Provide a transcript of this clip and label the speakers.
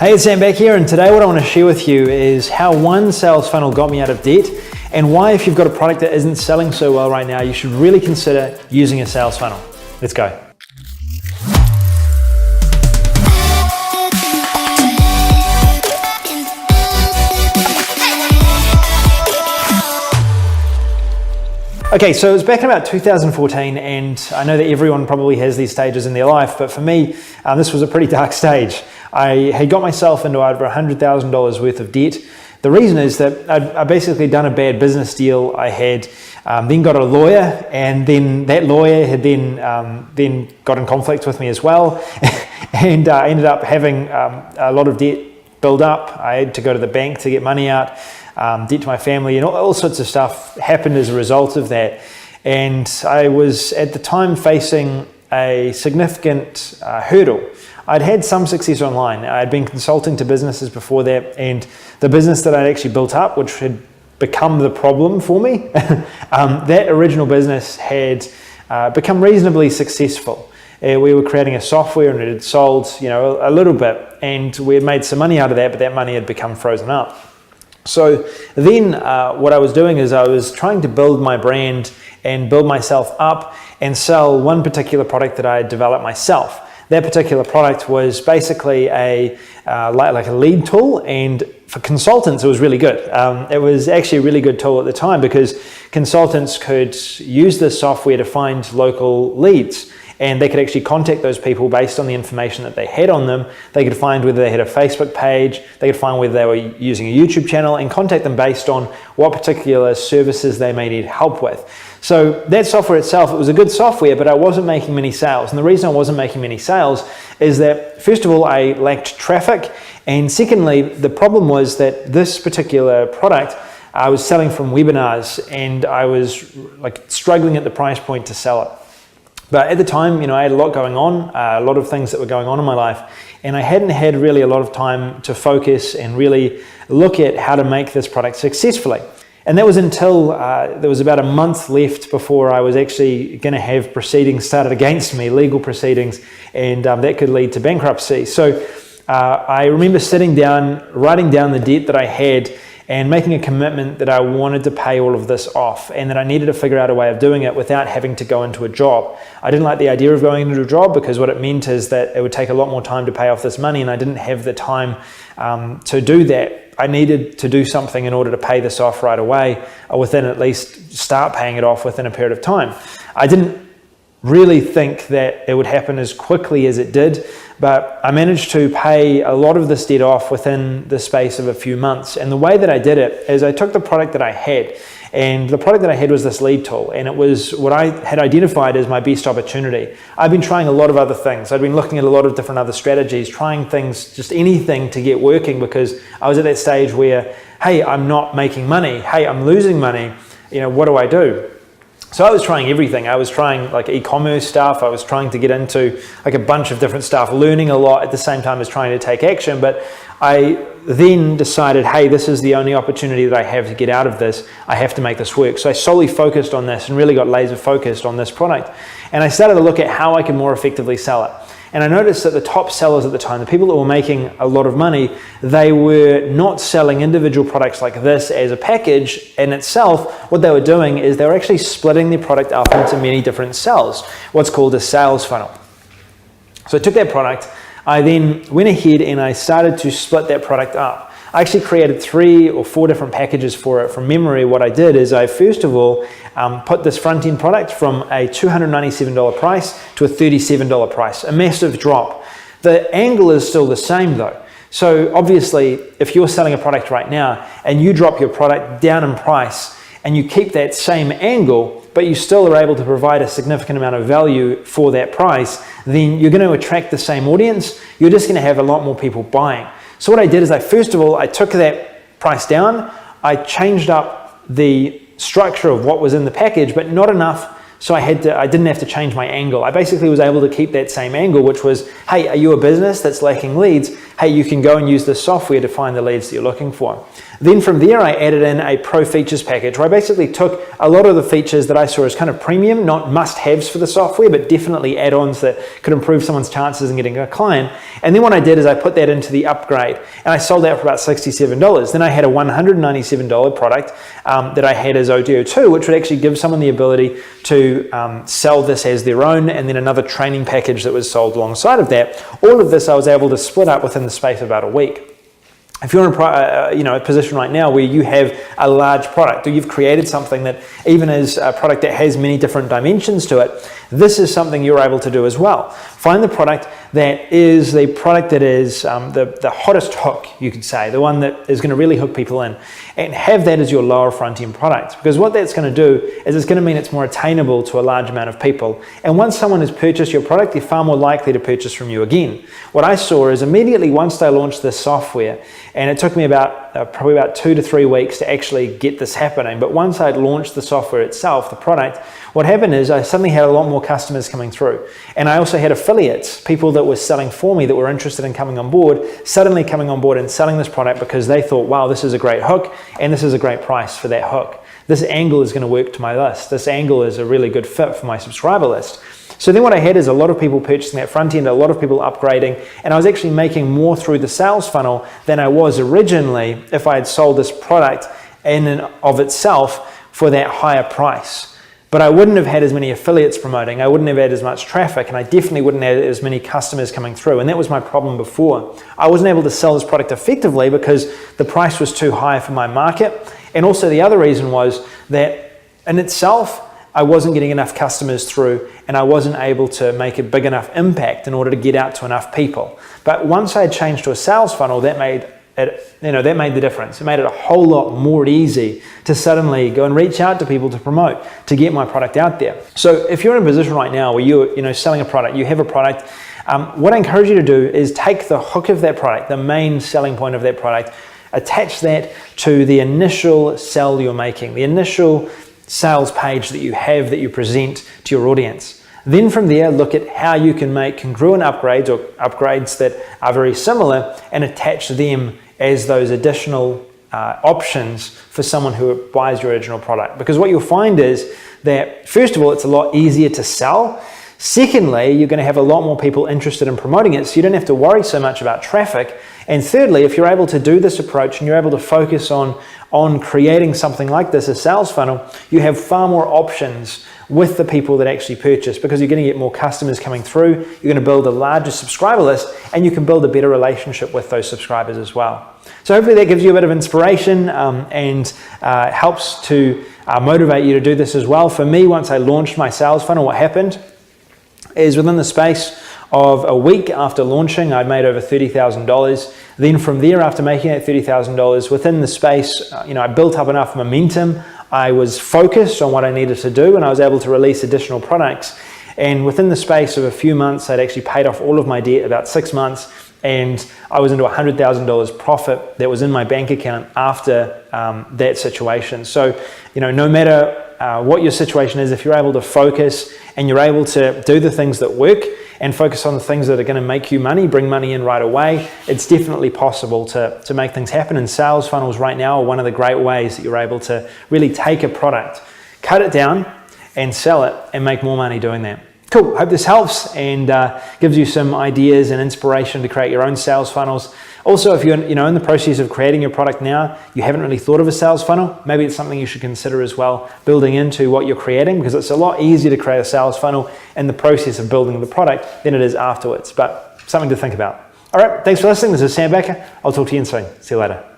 Speaker 1: Hey, it's Sam back here, and today what I want to share with you is how one sales funnel got me out of debt, and why if you've got a product that isn't selling so well right now, you should really consider using a sales funnel. Let's go. Okay, so it was back in about 2014, and I know that everyone probably has these stages in their life, but for me, this was a pretty dark stage. I had got myself into over $100,000 worth of debt. The reason is that I'd basically done a bad business deal. I had then got a lawyer, and then that lawyer had then got in conflict with me as well, and I ended up having a lot of debt build up. I had to go to the bank to get money out. Debt to my family, and all sorts of stuff happened as a result of that. And I was at the time facing a significant hurdle. I'd had some success online. I'd been consulting to businesses before that, and the business that I'd actually built up, which had become the problem for me, that original business had become reasonably successful. We were creating a software, and it had sold, a little bit, and we had made some money out of that, but that money had become frozen up. So then what I was doing is I was trying to build my brand and build myself up and sell one particular product that I had developed myself. That particular product was basically like a lead tool, and for consultants it was really good. It was actually a really good tool at the time because consultants could use this software to find local leads, and they could actually contact those people based on the information that they had on them. They could find whether they had a Facebook page, they could find whether they were using a YouTube channel, and contact them based on what particular services they may need help with. So that software itself, it was a good software, but I wasn't making many sales. And the reason I wasn't making many sales is that, first of all, I lacked traffic. And secondly, the problem was that this particular product, I was selling from webinars, and I was struggling at the price point to sell it. But at the time, I had a lot going on, a lot of things that were going on in my life, and I hadn't had really a lot of time to focus and really look at how to make this product successfully. And that was until there was about a month left before I was actually going to have proceedings started against me, legal proceedings, and that could lead to bankruptcy. So I remember sitting down, writing down the debt that I had, and making a commitment that I wanted to pay all of this off, and that I needed to figure out a way of doing it without having to go into a job. I didn't like the idea of going into a job because what it meant is that it would take a lot more time to pay off this money, and I didn't have the time to do that. I needed to do something in order to pay this off right away, or within at least start paying it off within a period of time. I didn't really think that it would happen as quickly as it did, but I managed to pay a lot of this debt off within the space of a few months. And the way that I did it is I took the product that I had, and the product that I had was this lead tool, and it was what I had identified as my best opportunity. I've been trying a lot of other things. I've been looking at a lot of different other strategies, trying things, just anything to get working, because I was at that stage where, hey, I'm not making money. Hey, I'm losing money. What do I do? So I was trying everything. I was trying e-commerce stuff. I was trying to get into a bunch of different stuff, learning a lot at the same time as trying to take action. But I then decided, hey, this is the only opportunity that I have to get out of this. I have to make this work. So I solely focused on this and really got laser focused on this product. And I started to look at how I could more effectively sell it. And I noticed that the top sellers at the time, the people that were making a lot of money, they were not selling individual products like this as a package in itself. What they were doing is they were actually splitting their product up into many different cells, what's called a sales funnel. So I took that product, I then went ahead and I started to split that product up. I actually created 3 or 4 different packages for it. From memory, what I did is I first of all put this front-end product from a $297 price to a $37 price, a massive drop. The angle is still the same though. So obviously, if you're selling a product right now and you drop your product down in price and you keep that same angle, but you still are able to provide a significant amount of value for that price, then you're going to attract the same audience. You're just going to have a lot more people buying. So what I did is first of all, I took that price down. I changed up the structure of what was in the package, but not enough so I didn't have to change my angle. I basically was able to keep that same angle, which was, hey, are you a business that's lacking leads? hey, you can go and use this software to find the leads that you're looking for. Then from there, I added in a pro features package where I basically took a lot of the features that I saw as kind of premium, not must-haves for the software, but definitely add-ons that could improve someone's chances in getting a client. And then what I did is I put that into the upgrade, and I sold that for about $67. Then I had a $197 product that I had as ODO2, which would actually give someone the ability to sell this as their own, and then another training package that was sold alongside of that. All of this I was able to split up within the space of about a week. If you're in a position right now where you have a large product, or you've created something that even is a product that has many different dimensions to it, this is something you're able to do as well. Find the product that is the hottest hook, you could say, the one that is going to really hook people in, and have that as your lower front end product. Because what that's going to do is it's going to mean it's more attainable to a large amount of people. And once someone has purchased your product, they're far more likely to purchase from you again. What I saw is immediately once I launched this software, and it took me probably about 2 to 3 weeks to actually get this happening. But once I'd launched the software itself, the product, what happened is I suddenly had a lot more customers coming through. And I also had affiliates, people that were selling for me that were interested in coming on board, suddenly coming on board and selling this product because they thought, wow, this is a great hook and this is a great price for that hook. This angle is going to work to my list. This angle is a really good fit for my subscriber list. So then what I had is a lot of people purchasing that front end, a lot of people upgrading, and I was actually making more through the sales funnel than I was originally if I had sold this product in and of itself for that higher price. But I wouldn't have had as many affiliates promoting, I wouldn't have had as much traffic, and I definitely wouldn't have had as many customers coming through, and that was my problem before. I wasn't able to sell this product effectively because the price was too high for my market, and also the other reason was that in itself, I wasn't getting enough customers through, and I wasn't able to make a big enough impact in order to get out to enough people. But once I had changed to a sales funnel, that made the difference. It made it a whole lot more easy to suddenly go and reach out to people to promote, to get my product out there. So if you're in a position right now where you're selling a product, you have a product, what I encourage you to do is take the hook of that product, the main selling point of that product, attach that to the initial sell you're making, the initial sales page that you present to your audience. Then from there, look at how you can make congruent upgrades or upgrades that are very similar and attach them as those additional options for someone who buys your original product. Because what you'll find is that, first of all, it's a lot easier to sell. Secondly, you're going to have a lot more people interested in promoting it, so you don't have to worry so much about traffic. And thirdly, if you're able to do this approach and you're able to focus on creating something like this, a sales funnel, you have far more options with the people that actually purchase, because you're going to get more customers coming through, you're going to build a larger subscriber list, and you can build a better relationship with those subscribers as well. So hopefully that gives you a bit of inspiration and helps to motivate you to do this as well. For me, once I launched my sales funnel, what happened is within the space of a week after launching, I'd made over $30,000. Then from there, after making that $30,000, within the space, I built up enough momentum. I was focused on what I needed to do, and I was able to release additional products. And within the space of a few months, I'd actually paid off all of my debt, about 6 months, and I was into $100,000 profit that was in my bank account after that situation. So, no matter what your situation is, if you're able to focus and you're able to do the things that work and focus on the things that are going to make you money, bring money in right away, it's definitely possible to make things happen. And sales funnels right now are one of the great ways that you're able to really take a product, cut it down and sell it and make more money doing that. Cool, hope this helps and gives you some ideas and inspiration to create your own sales funnels. Also, if you're in the process of creating your product now, you haven't really thought of a sales funnel, maybe it's something you should consider as well, building into what you're creating, because it's a lot easier to create a sales funnel in the process of building the product than it is afterwards, but something to think about. All right, thanks for listening. This is Sam Becker. I'll talk to you soon. See you later.